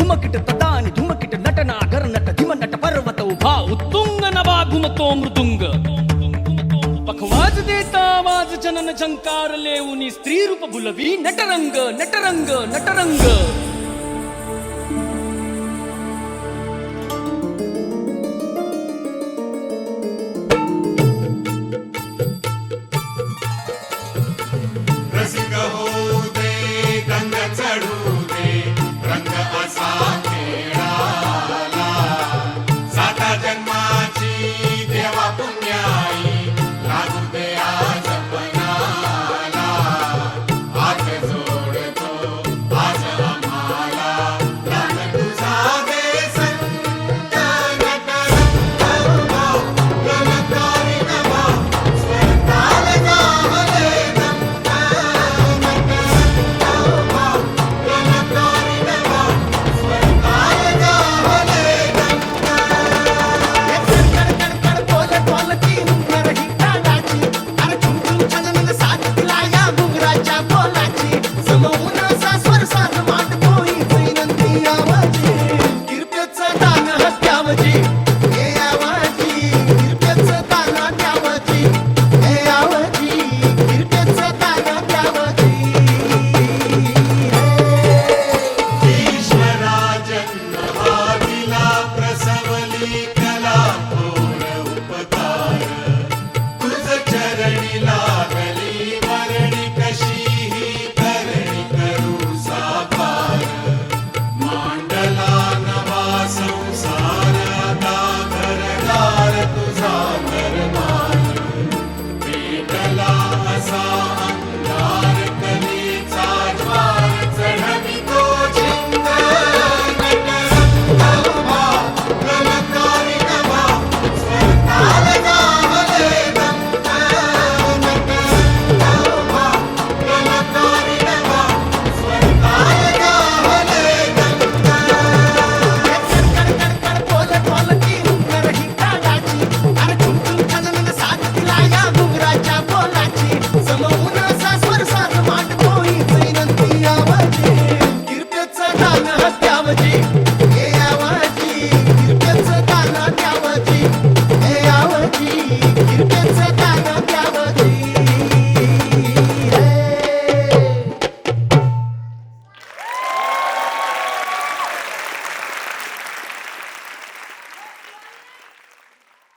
ढुमकिट तदानि धुमकिट Natnagar nut धिम nut पर्वत उभा उत्तुंग नभा घुमतो मृदुंग पखवाज देता आवाज जनन झंकार लेऊनी स्त्री रूप बुलवी नटरंग नटरंग नटरंग रसिक होऊ दे रंग चढू दे रंग असा खेळाला साता जन्माची देवा पुण्याई लागू दे आज पणाला हात जोडतो आज आम्हाला प्राण तुझा दे संत नटरंगवा गलकारी नवा स्वताल जावले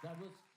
That was